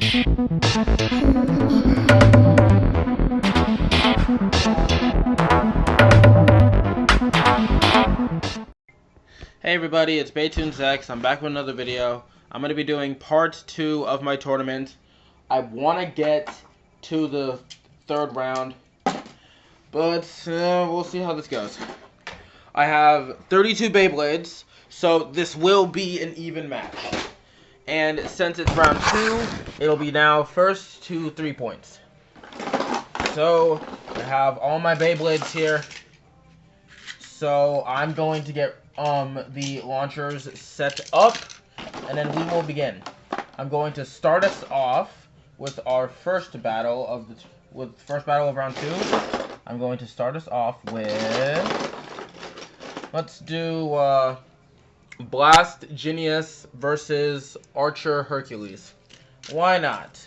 Hey everybody, it's Beyblade I'm back with another video. I'm going to be doing part 2 of my tournament. I want to get to the third round, but we'll see how this goes. I have 32 Beyblades, so this will be an even match. And since it's round 2, it'll be now first to 3 points. So, I have all my Beyblades here. So, I'm going to get the launchers set up, and then we will begin. I'm going to start us off with our first battle of round 2. I'm going to start us off with, let's do Blast Genius versus Archer Hercules. Why not?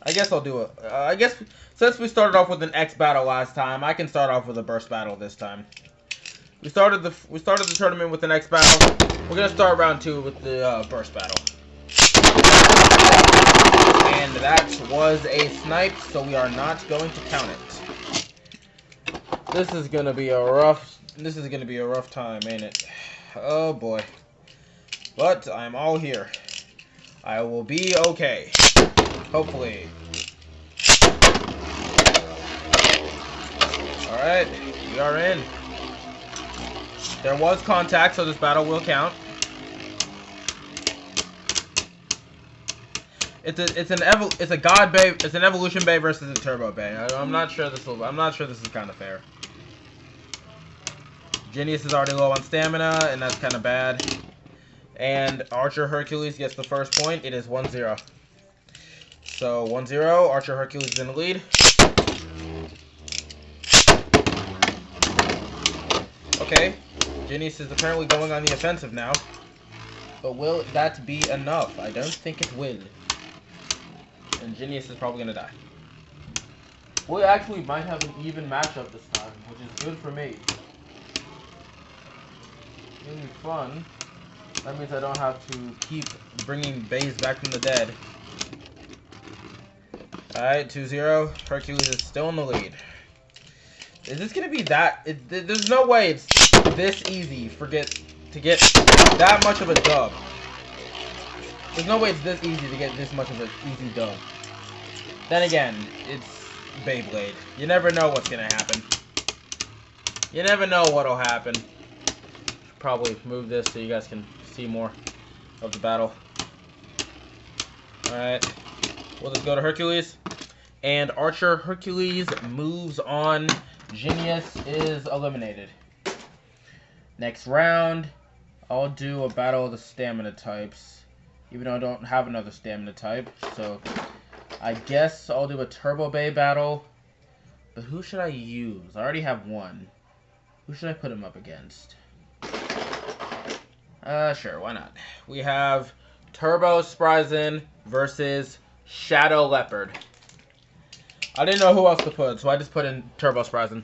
I guess I'll do it. I guess since we started off with an X battle last time, I can start off with a burst battle this time. We started the tournament with an X battle. We're gonna start round 2 with the burst battle. And that was a snipe, so we are not going to count it. This is gonna be a rough time, ain't it? Oh boy. But I'm all here. I will be okay. Hopefully. Alright, we are in. There was contact, so this battle will count. It's an evolution bay versus a turbo bay. I'm not sure this is kind of fair. Genius is already low on stamina, and that's kind of bad. And Archer Hercules gets the first point. It is 1-0. So 1-0. Archer Hercules is in the lead. Okay. Genius is apparently going on the offensive now. But will that be enough? I don't think it will. And Genius is probably going to die. We actually might have an even matchup this time, which is good for me. It's going to be fun. That means I don't have to keep bringing bays back from the dead. Alright, 2-0. Hercules is still in the lead. Is this going to be that? There's no way it's this easy to get that much of a dub. There's no way it's this easy to get this much of an easy dub. Then again, it's Beyblade. You never know what's gonna happen. You never know what'll happen. Probably move this so you guys can see more of the battle. Alright. We'll just go to Hercules. And Archer Hercules moves on. Genius is eliminated. Next round, I'll do a battle of the stamina types, even though I don't have another stamina type. So I guess I'll do a Turbo Bay battle. But who should I use? I already have one. Who should I put him up against? Sure, why not? We have Turbo Spryzen versus Shadow Leopard. I didn't know who else to put, so I just put in Turbo Spryzen.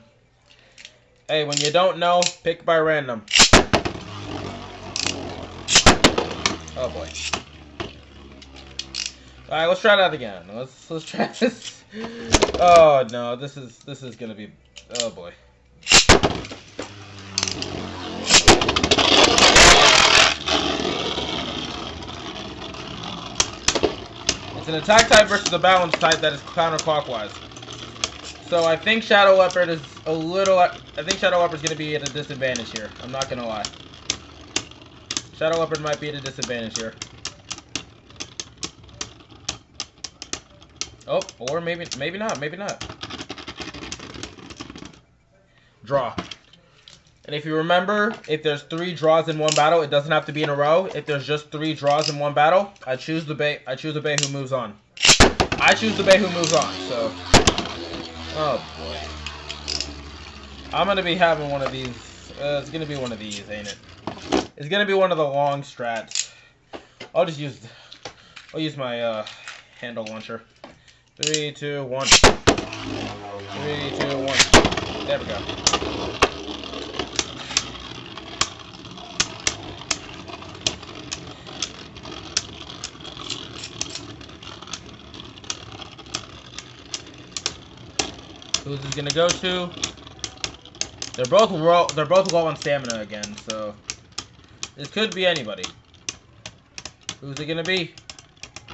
Hey, when you don't know, pick by random. Oh boy. Alright, let's try that again. Let's try this. Oh no, this is gonna be, oh boy. It's an attack type versus a balance type that is counterclockwise. So I think Shadow Leopard is I think Shadow Leopard's gonna be at a disadvantage here. I'm not gonna lie. Shadow Leopard might be at a disadvantage here. Oh, or maybe not. Draw. And if you remember, if there's 3 draws in one battle, it doesn't have to be in a row. If there's just 3 draws in one battle, I choose the bay who moves on. I choose the bay who moves on, so. Oh boy. I'm gonna be having one of these. It's gonna be one of these, ain't it? It's gonna be one of the long strats. I'll use my handle launcher. 3, 2, 1. 3, 2, 1. There we go. Who's this gonna go to? They're both low on stamina again, so this could be anybody. Who's it gonna be?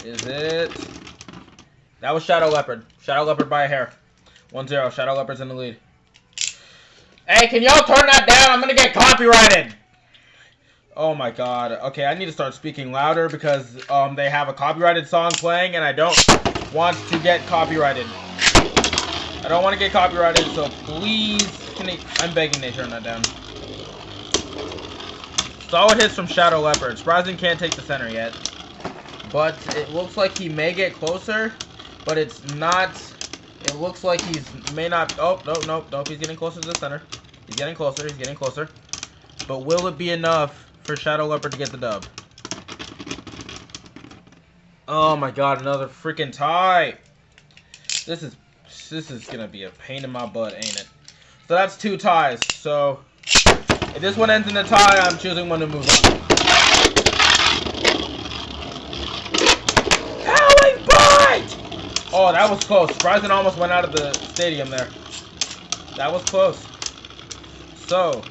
Is it? That was Shadow Leopard. Shadow Leopard by a hair. 1-0. Shadow Leopard's in the lead. Hey, can y'all turn that down? I'm gonna get copyrighted. Oh my god. Okay, I need to start speaking louder because they have a copyrighted song playing and I don't want to get copyrighted. I don't want to get copyrighted, so please, I'm begging they turn that down. Solid hits from Shadow Leopard. Surprising can't take the center yet. But it looks like he may get closer, but it's not. It looks like may not. Oh, nope. He's getting closer to the center. He's getting closer. But will it be enough for Shadow Leopard to get the dub? Oh my god, another freaking tie. This is gonna be a pain in my butt, ain't it? So that's 2 ties. So if this one ends in a tie, I'm choosing one to move on. Oh, that was close. Surprising almost went out of the stadium there. That was close. So,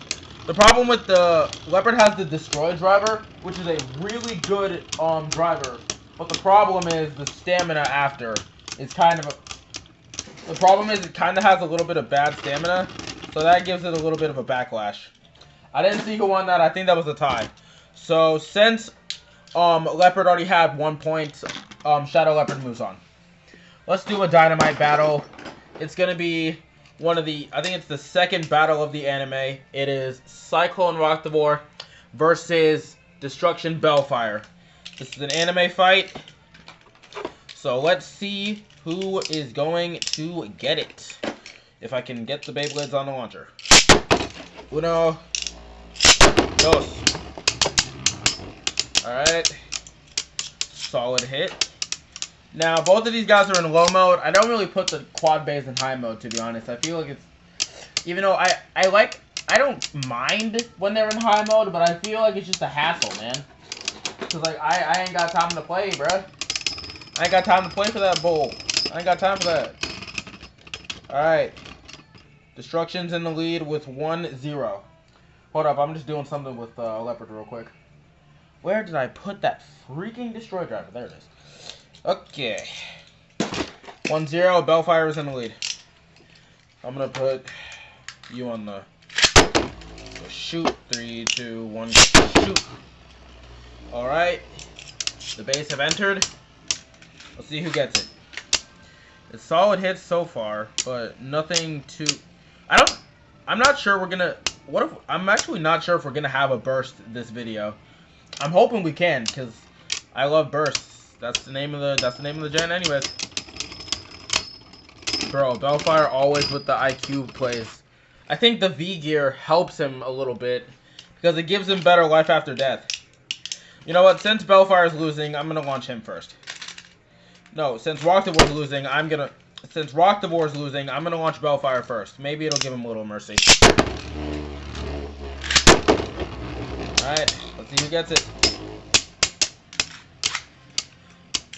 the problem with the Leopard has the Destroy driver, which is a really good driver. But the problem is the stamina after is kind of the problem is it kind of has a little bit of bad stamina, so that gives it a little bit of a backlash. I didn't see who won that. I think that was a tie. So, since Leopard already had 1 point, Shadow Leopard moves on. Let's do a Dynamite battle. It's going to be one of the, I think it's the second battle of the anime. It is Cyclone Rocktavor versus Destruction Bellfire. This is an anime fight. So let's see who is going to get it. If I can get the Beyblades on the launcher. Uno. Dos. Alright. Solid hit. Now, both of these guys are in low mode. I don't really put the quad bays in high mode, to be honest. I feel like it's... Even though I don't mind when they're in high mode, but I feel like it's just a hassle, man. Because, like, I ain't got time to play, bruh. I ain't got time to play for that bull. I ain't got time for that. Alright. Destruction's in the lead with 1-0. Hold up, I'm just doing something with Leopard real quick. Where did I put that freaking Destroy driver? There it is. Okay. 1-0, Bellfire is in the lead. I'm gonna put you on the shoot. 3, 2, 1, shoot. Alright. The bays have entered. Let's see who gets it. It's solid hits so far, but nothing too... I'm not sure we're gonna... I'm actually not sure if we're gonna have a burst this video. I'm hoping we can, because I love bursts. That's the name of the gen anyways. Bro, Bellfire always with the IQ plays. I think the V gear helps him a little bit because it gives him better life after death. You know what? Since Bellfire is losing, I'm gonna launch him first. No, since Rocktavor is losing, I'm gonna launch Bellfire first. Maybe it'll give him a little mercy. Alright, let's see who gets it.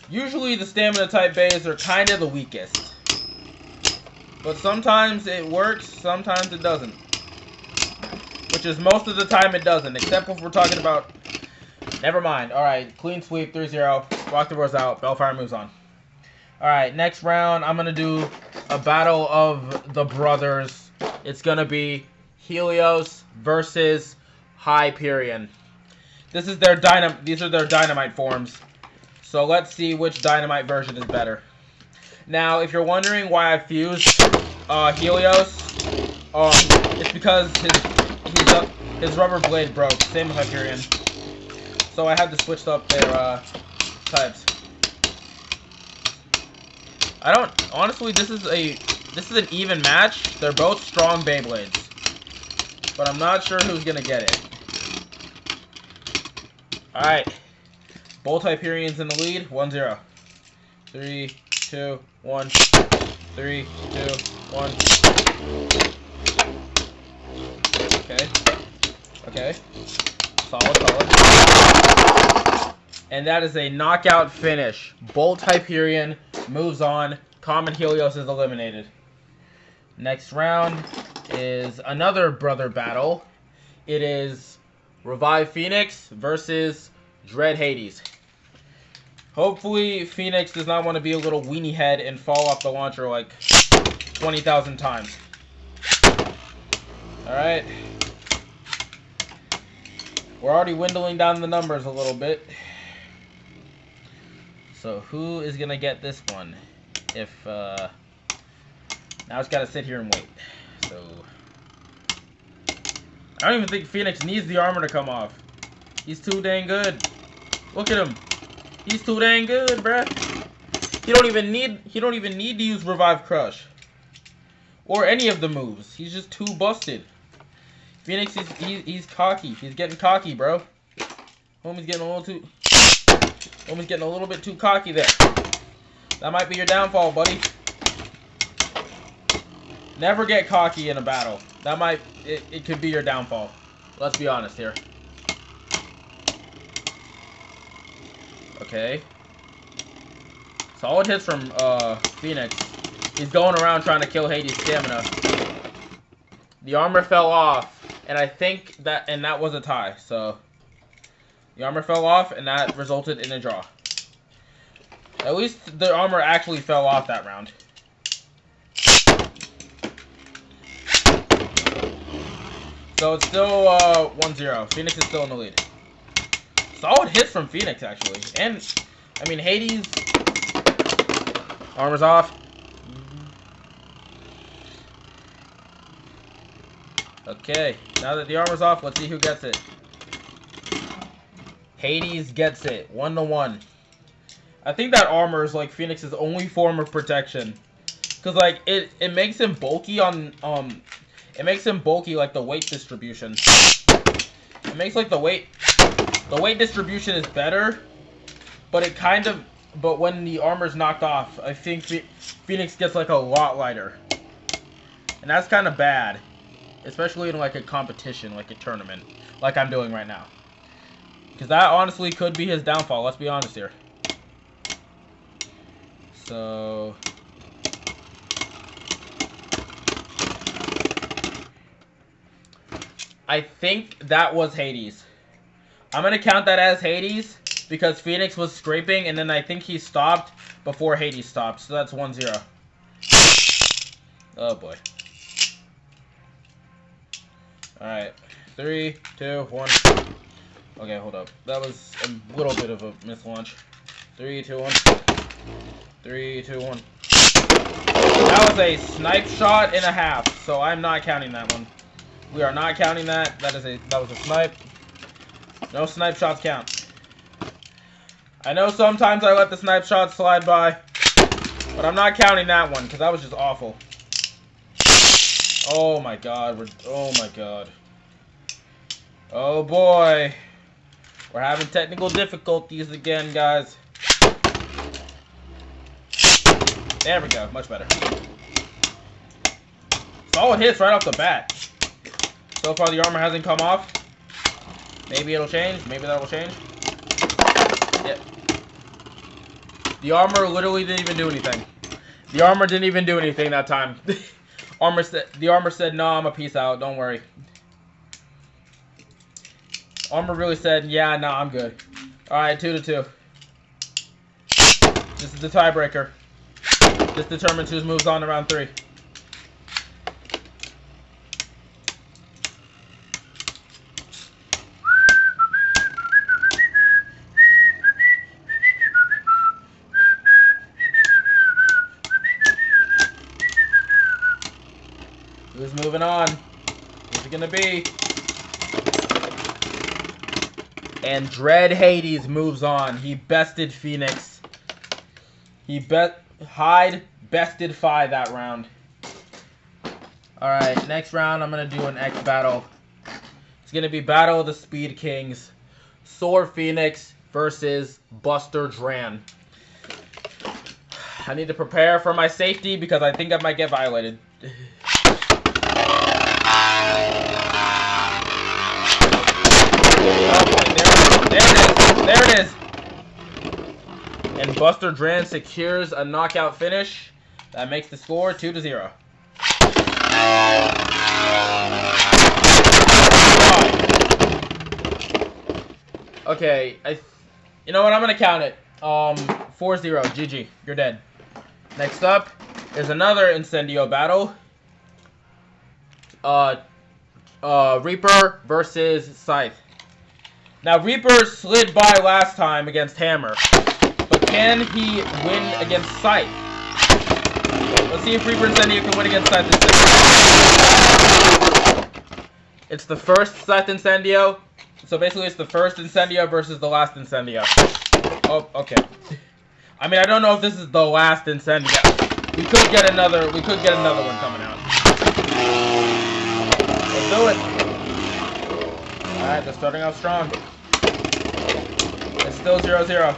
Usually the stamina type bays are kind of the weakest. But sometimes it works, sometimes it doesn't. Which is most of the time it doesn't, except if we're talking about... Never mind. Alright, clean sweep, 3-0. Rocktavor's out, Bellfire moves on. Alright, next round, I'm going to do a battle of the brothers. It's going to be Helios versus Hyperion. These are their Dynamite forms. So let's see which Dynamite version is better. Now, if you're wondering why I fused Helios, it's because his rubber blade broke. Same with Hyperion. So I had to switch up their types. Honestly, this is an even match. They're both strong Beyblades, but I'm not sure who's gonna get it. All right. Both Hyperions in the lead, 1-0. 3, 2, 1. 3, 2, 1. Okay. Solid. And that is a knockout finish. Bolt Hyperion moves on. Common Helios is eliminated. Next round is another brother battle. It is Revive Phoenix versus Dread Hades. Hopefully, Phoenix does not want to be a little weenie head and fall off the launcher like 20,000 times. Alright. We're already dwindling down the numbers a little bit. So, who is going to get this one? Now it's got to sit here and wait. So, I don't even think Phoenix needs the armor to come off. He's too dang good. Look at him. He's too dang good, bruh. He don't even need to use Revive Crush or any of the moves. He's just too busted. Phoenix he's cocky. He's getting cocky, bro. Homie's getting a little bit too cocky there. That might be your downfall, buddy. Never get cocky in a battle. It could be your downfall. Let's be honest here. Okay. Solid hits from Phoenix. He's going around trying to kill Hades' stamina. The armor fell off, and I think that was a tie. So the armor fell off, and that resulted in a draw. At least the armor actually fell off that round. So it's still 1-0. Phoenix is still in the lead. Solid hits from Phoenix, actually. And, I mean, Hades. Armor's off. Okay. Now that the armor's off, let's see who gets it. Hades gets it. 1-1. I think that armor is, like, Phoenix's only form of protection. Because, like, it makes him bulky on, it makes him bulky, like, the weight distribution. It makes, like, the weight distribution is better, but but when the armor's knocked off, I think Phoenix gets, like, a lot lighter. And that's kind of bad, especially in, like, a competition, like a tournament, like I'm doing right now. Because that honestly could be his downfall, let's be honest here. So I think that was Hades. I'm going to count that as Hades because Phoenix was scraping, and then I think he stopped before Hades stopped. So that's 1-0. Oh, boy. Alright. 3, 2, 1. Okay, hold up. That was a little bit of a mislaunch. 3, 2, 1. 3, 2, 1. That was a snipe shot and a half, so I'm not counting that one. We are not counting that. That was a snipe. No snipe shots count. I know sometimes I let the snipe shots slide by, but I'm not counting that one because that was just awful. Oh my god. Oh my god. Oh boy. We're having technical difficulties again, guys. There we go. Much better. Solid hits right off the bat. So far, the armor hasn't come off. Maybe it'll change. Maybe that will change. Yep. The armor literally didn't even do anything. The armor didn't even do anything that time. The armor said, "No, I'm a peace out. Don't worry." Armor really said, "Yeah, no, I'm good." All right, 2-2. This is the tiebreaker. This determines who moves on to round 3. Who's moving on? Who's it gonna be? And Dread Hades moves on. He bested Phoenix. Hyde bested Phi that round. Alright, next round I'm gonna do an X battle. It's gonna be Battle of the Speed Kings. Sword Phoenix versus Buster Dran. I need to prepare for my safety because I think I might get violated. There it is. And Buster Dran secures a knockout finish. That makes the score 2-0. Okay, you know what? I'm gonna count it. 4-0. GG. You're dead. Next up is another Incendio battle. Reaper versus Scythe. Now, Reaper slid by last time against Hammer, but can he win against Scythe? Let's see if Reaper Incendio can win against Scythe Incendio. It's the first Scythe Incendio, so basically it's the first Incendio versus the last Incendio. Oh, okay. I mean, I don't know if this is the last Incendio. We could get another one coming out. Let's do it. Alright, they're starting out strong. It's still 0-0.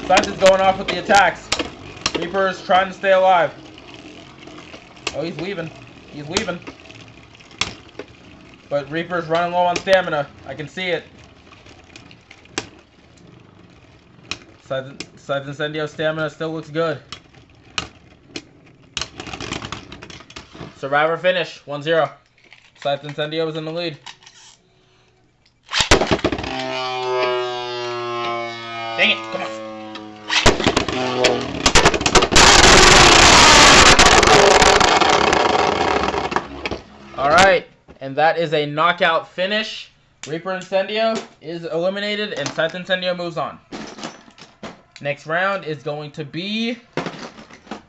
Scythe is going off with the attacks. Reaper is trying to stay alive. Oh, he's leaving. He's leaving. But Reaper's running low on stamina. I can see it. Scythe Incendio's stamina still looks good. Survivor finish, 1-0. Scythe Incendio is in the lead. Dang it, come on. Alright, and that is a knockout finish. Reaper Incendio is eliminated and Scythe Incendio moves on. Next round is going to be,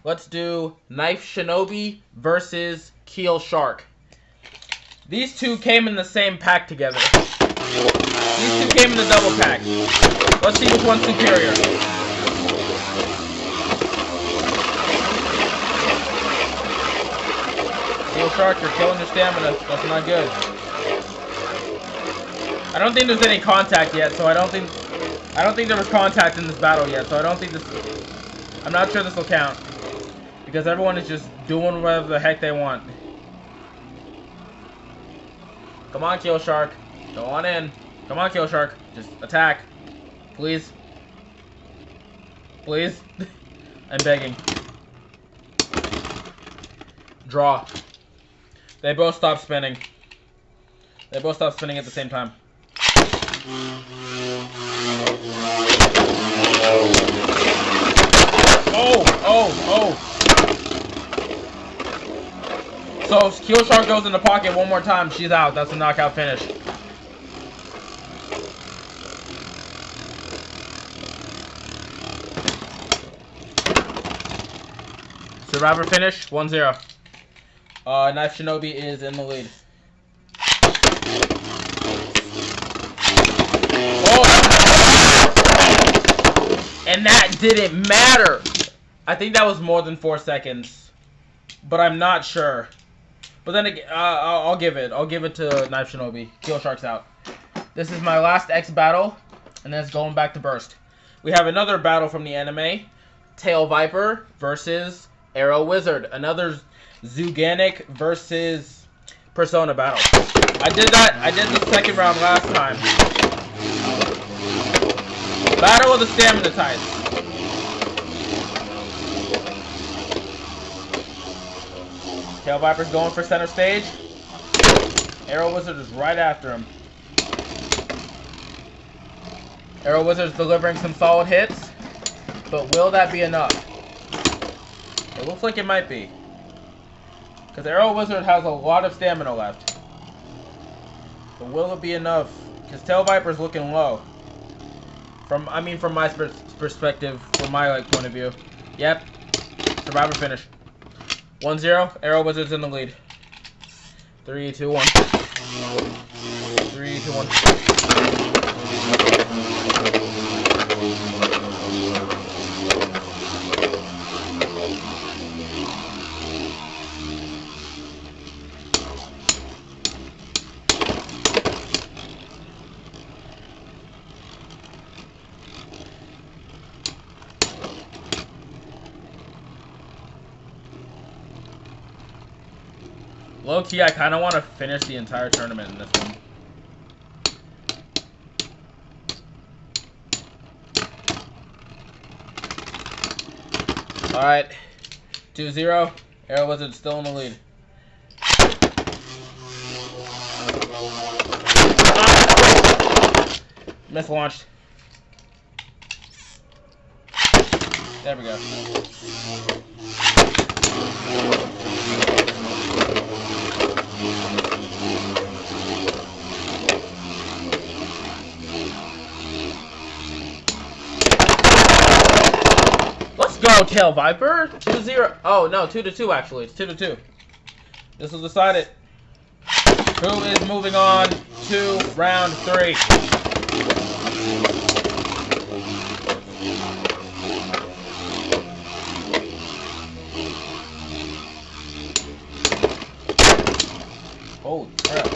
let's do Knife Shinobi versus Keel Shark. These two came in the same pack together. These two came in the double pack. Let's see which one's superior. Keel Shark, you're killing your stamina. That's not good. I don't think there's any contact yet, so I don't think there was contact in this battle yet, so I don't think this... I'm not sure this will count. Because everyone is just doing whatever the heck they want. Come on, Keel Shark. Go on in. Come on, Keel Shark. Just attack. Please. Please. I'm begging. Draw. They both stop spinning. They both stop spinning at the same time. Oh. So, Keel Shark goes in the pocket one more time. She's out. That's a knockout finish. Survivor finish, 1-0. Knife Shinobi is in the lead. Oh! And that didn't matter! I think that was more than 4 seconds. But I'm not sure. But then again, I'll give it to Knife Shinobi. Keel Shark's out. This is my last X battle, and then it's going back to Burst. We have another battle from the anime. Tail Viper versus Arrow Wizard. Another Zuganic versus Persona battle. I did the second round last time. Battle of the Stamina types. Tail Viper's going for center stage. Arrow Wizard is right after him. Arrow Wizard's delivering some solid hits, but will that be enough? It looks like it might be. Because Arrow Wizard has a lot of stamina left. But will it be enough? Because Tail Viper's looking low. From my perspective, from my point of view. Yep. Survivor finish. 1-0. Arrow Wizard's in the lead. 3, 2, 1. 3, 2, 1. Low key, I kind of want to finish the entire tournament in this one. Alright. 2-0. Arrow Wizard still in the lead. Mislaunched. There we go. Let's go, Tail Viper. 2-0. Oh, no, 2-2 actually. It's 2-2. This will decide it. Who is moving on to round 3? Holy crap.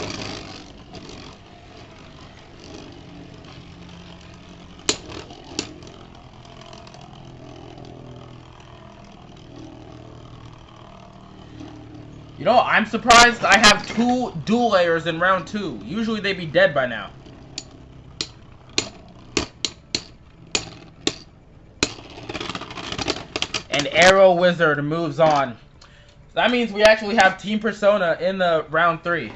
You know, I'm surprised I have 2 dual layers in round 2. Usually they'd be dead by now. And Arrow Wizard moves on. That means we actually have Team Persona in the round 3.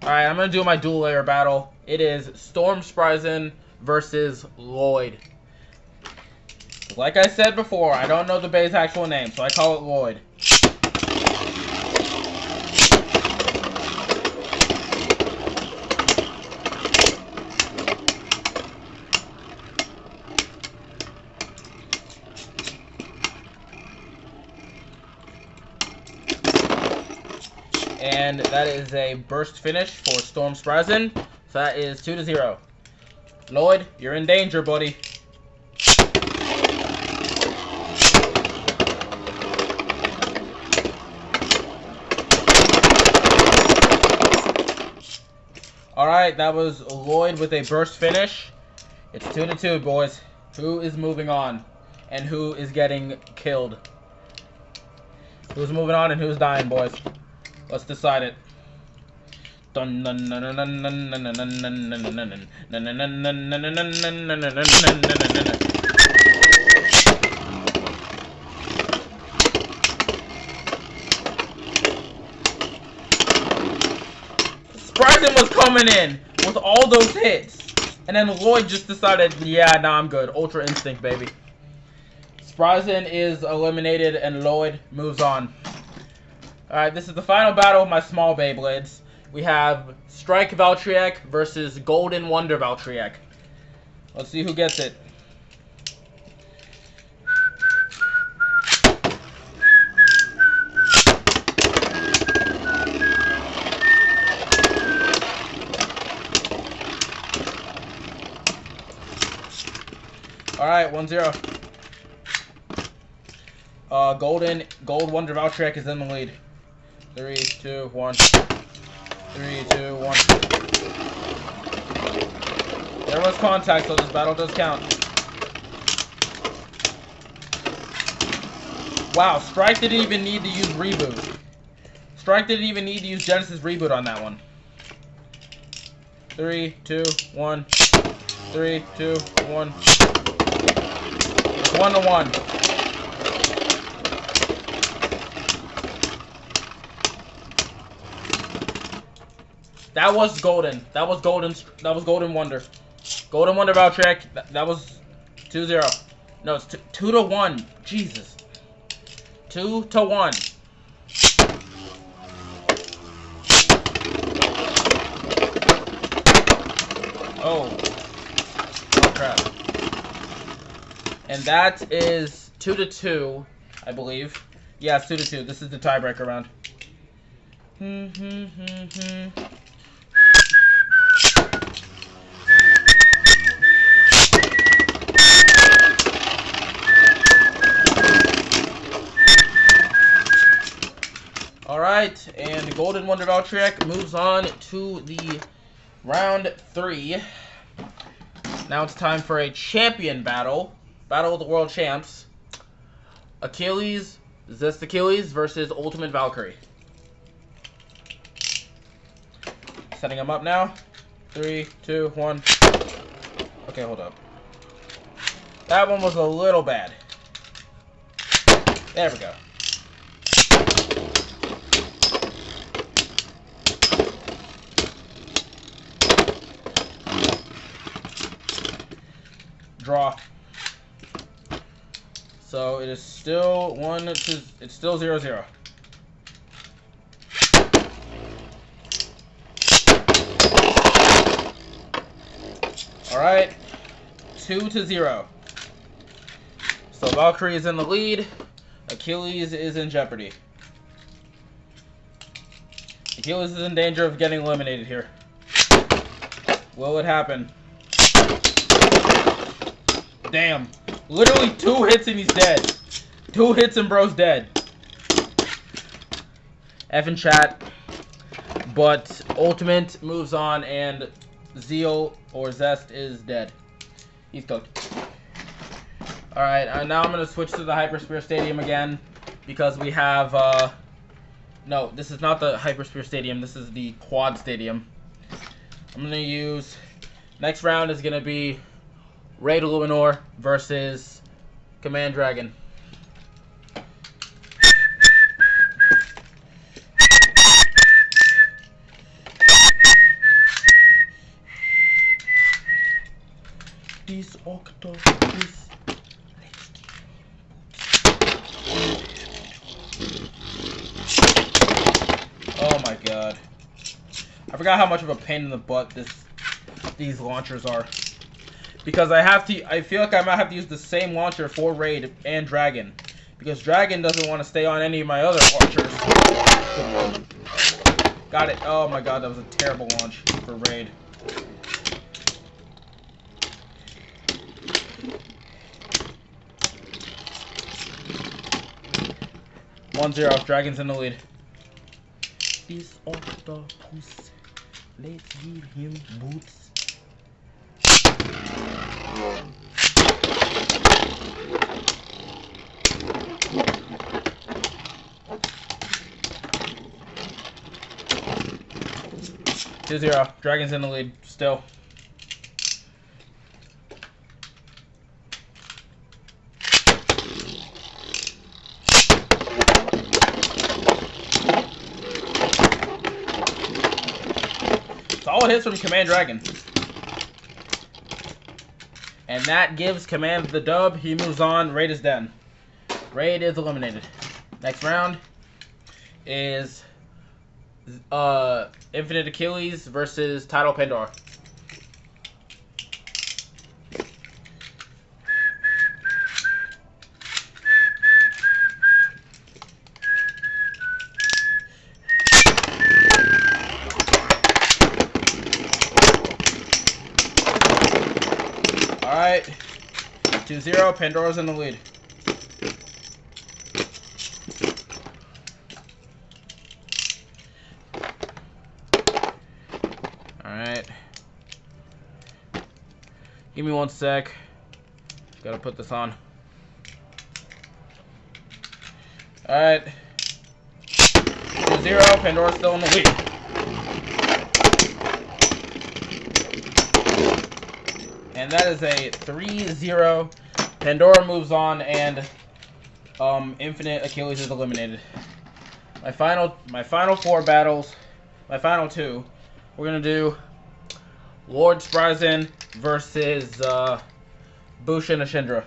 Alright, I'm going to do my dual layer battle. It is Storm Spryzen versus Lloyd. Like I said before, I don't know the Bay's actual name, so I call it Lloyd. And that is a burst finish for Storm Spryzen. So that is 2-0. Lloyd, you're in danger, buddy. Alright, that was Lloyd with a burst finish. It's 2-2, boys. Who is moving on? And who is getting killed? Who's moving on and who's dying, boys? Let's decide it. Spryzen was coming in with all those hits. And then Lloyd just decided, yeah, nah, I'm good. Ultra Instinct, baby. Spryzen is eliminated and Lloyd moves on. Alright, this is the final battle of my small Beyblades. We have Strike Valtryek versus Golden Wonder Valtryek. Let's see who gets it. Alright, 1-0. Gold Wonder Valtryek is in the lead. 3, 2, 1. 3, 2, 1. There was contact, so this battle does count. Wow, Strike didn't even need to use Reboot. Strike didn't even need to use Genesis Reboot on that one. 3, 2, 1. 3, 2, 1. It's 1-1. That was golden. That was golden. That was Golden Wonder. Golden Wonder Valtryek. That was 2-0. No, it's 2-1. Jesus. 2-1. Oh. Oh crap. And that is 2-2, I believe. Yeah, it's 2-2. This is the tiebreaker round. Alright, and Golden Wonder Valtryek moves on to the round 3. Now it's time for a champion battle. Battle of the World Champs. Achilles, Zest Achilles versus Ultimate Valkyrie. Setting him up now. 3, 2, 1. Okay, hold up. That one was a little bad. There we go. draw. So it is still it's still 0-0. All right, 2-0. So Valkyrie is in the lead. Achilles is in jeopardy. Achilles is in danger of getting eliminated here. Will it happen? Damn. Literally 2 hits and he's dead. 2 hits and bro's dead. F in chat. But Ultimate moves on and Zeal or Zest is dead. He's cooked. Alright, now I'm going to switch to the Hyperspear Stadium again. Because we have, no, this is not the Hyperspear Stadium. This is the Quad Stadium. I'm going to use, next round is going to be Raid Illuminor versus Command Dragon. This octopus. Oh my god. I forgot how much of a pain in the butt these launchers are. Because I feel like I might have to use the same launcher for Raid and Dragon. Because Dragon doesn't want to stay on any of my other launchers. Got it. Oh my god, that was a terrible launch for Raid. One zero. Dragon's in the lead. This octopus. Let's give him boots. Two zero. Dragon's in the lead still. Solid hits from Command Dragon. And that gives Command the dub. He moves on. Raid is done. Raid is eliminated. Next round is Infinite Achilles versus Tidal Pandora. Alright, 2-0, Pandora's in the lead. Alright. Give me 1 sec. Gotta put this on. Alright. 2-0, Pandora's still in the lead. And that is a 3-0. Pandora moves on, and Infinite Achilles is eliminated. My final 4 battles, my final 2, we're gonna do Lord Spryzen versus Bushin Ashindra.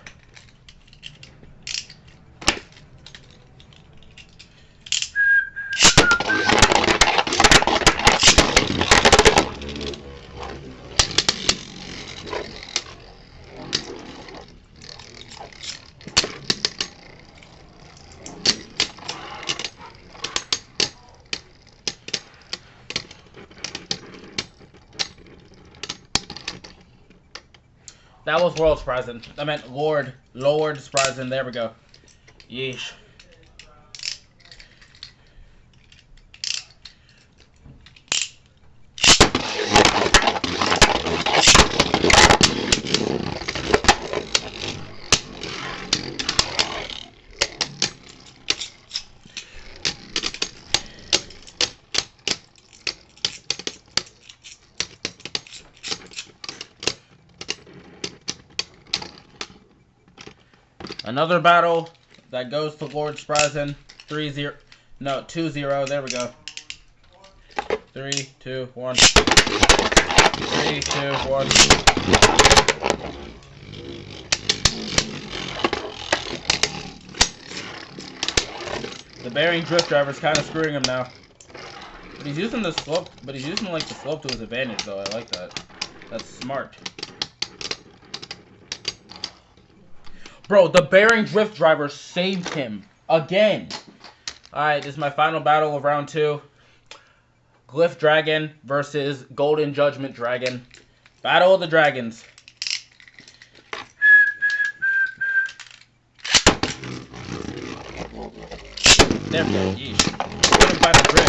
That was World Spryzen. I meant Lord Spryzen. There we go. Yeesh. Another battle that goes to Lord Spryzen. 3-0. No, 2-0. There we go. 3, 2, 1. 3, 2, 1. The bearing drift driver is kind of screwing him now. But he's using the slope. But he's using like the slope to his advantage, though. I like that. That's smart. Bro, the bearing drift driver saved him again. All right, this is my final battle of round 2. Glyph Dragon versus Golden Judgment Dragon. Battle of the Dragons. There we go. Yeesh. Couldn't find a grip.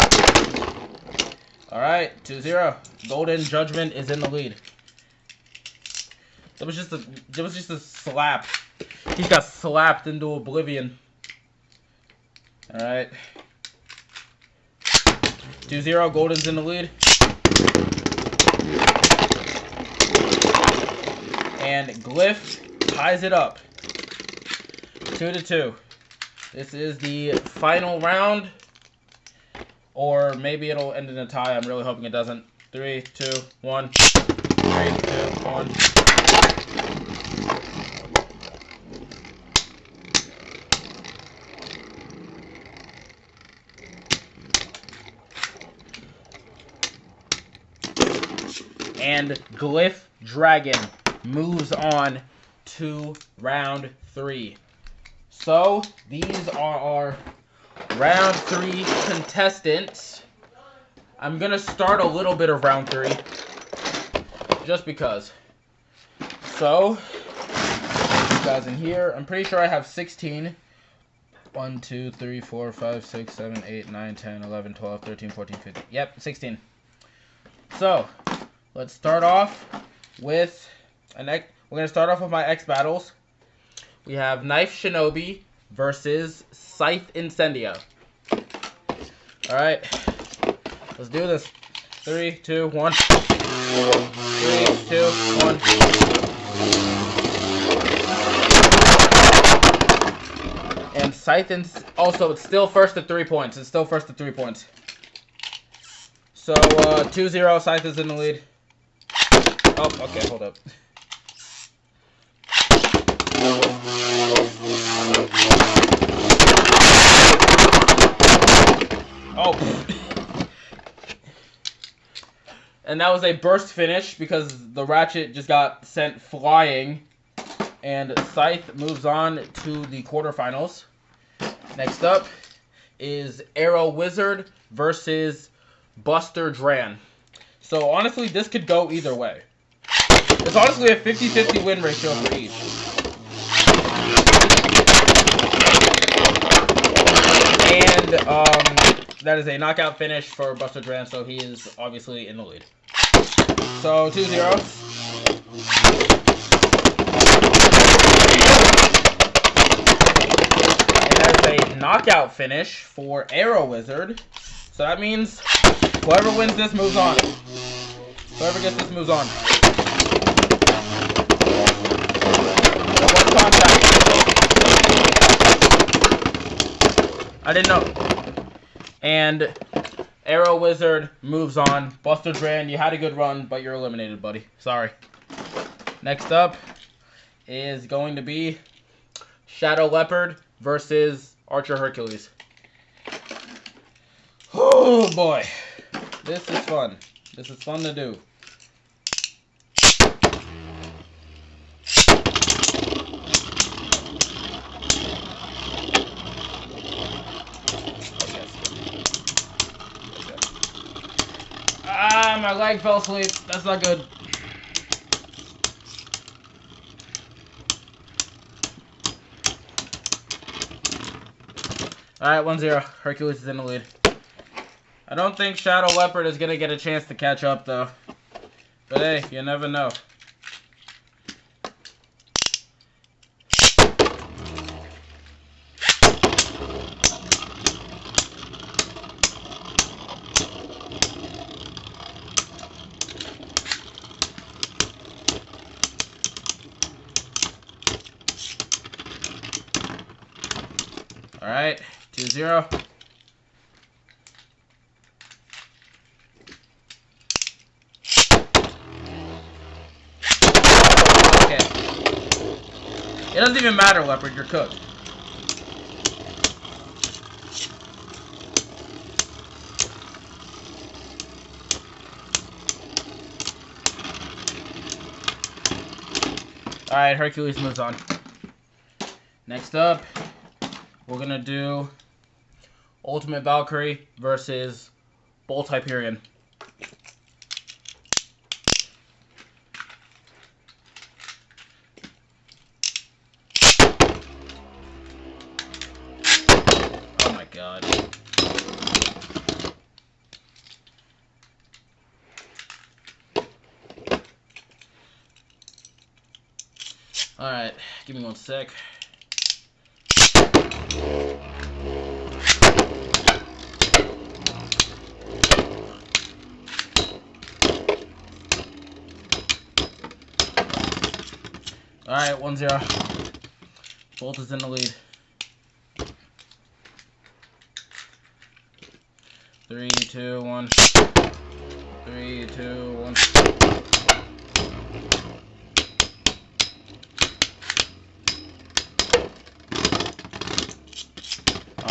Alright, 2-0. Golden Judgment is in the lead. That was just a slap. He got slapped into oblivion. Alright. 2-0, Golden's in the lead. And Glyph ties it up. 2-2. This is the final round. Or maybe it'll end in a tie. I'm really hoping it doesn't. 3, 2, 1. 3, 2, 1. And Glyph Dragon moves on to round 3. So, these are our round 3 contestants. I'm going to start a little bit of round 3. Just because. So, you guys in here. I'm pretty sure I have 16. 1, 2, 3, 4, 5, 6, 7, 8, 9, 10, 11, 12, 13, 14, 15. Yep, 16. So, let's start off with we're going to start off with my X battles. We have Knife Shinobi versus Scythe Incendio. Alright. Let's do this. 3, 2, 1. 3, 2, 1. And Scythe also, it's still first at 3 points. It's still first at 3 points. So, 2-0, Scythe is in the lead. Oh, okay, hold up. Oh. And that was a burst finish because the Ratchet just got sent flying. And Scythe moves on to the quarterfinals. Next up is Arrow Wizard versus Buster Dran. So honestly, this could go either way. It's honestly a 50-50 win ratio for each. And that is a knockout finish for Buster Dran, so he is obviously in the lead. So 2-0. And that is a knockout finish for Arrow Wizard. So that means whoever wins this moves on. Whoever gets this moves on. I didn't know. And Arrow Wizard moves on. Buster Dran, you had a good run, but you're eliminated, buddy. Sorry. Next up is going to be Shadow Leopard versus Archer Hercules. Oh boy. This is fun. This is fun to do. Ah, my leg fell asleep. That's not good. Alright, 1-0. Hercules is in the lead. I don't think Shadow Leopard is going to get a chance to catch up, though. But hey, you never know. Alright, 2-0. Okay. It doesn't even matter, Leopard, you're cooked. Alright, Hercules moves on. Next up, we're gonna do Ultimate Valkyrie versus Bolt Hyperion. Oh my god. Alright, give me one sec. Alright, 1-0. Bolt is in the lead. 3, 2, 1. 3, 2, 1.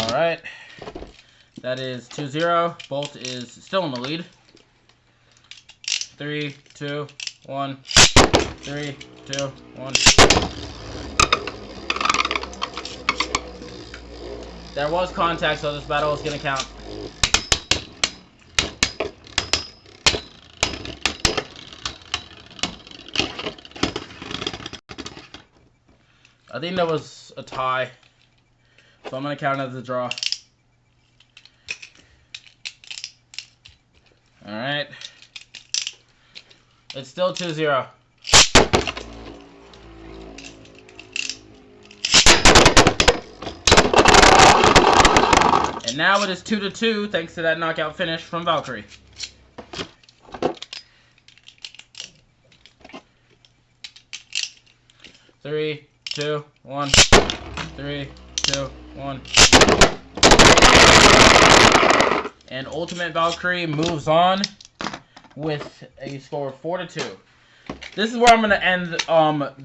Alright. That is 2-0. Bolt is still in the lead. 3, 2, 1. 3, 2, 1. There was contact, so this battle is going to count. I think that was a tie, so I'm going to count it as a draw. Alright. It's still 2-0. And now it is 2-2 thanks to that knockout finish from Valkyrie. Three, 2, 1. 3, 2, 1. And Ultimate Valkyrie moves on with a score of 4-2. This is where I'm going to end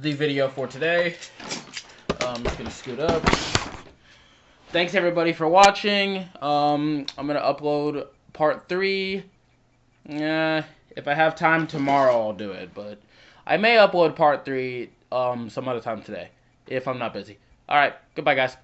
the video for today. I'm just going to scoot up. Thanks everybody for watching. I'm going to upload part 3. If I have time tomorrow, I'll do it. But I may upload part 3 some other time today, if I'm not busy. Alright, goodbye guys.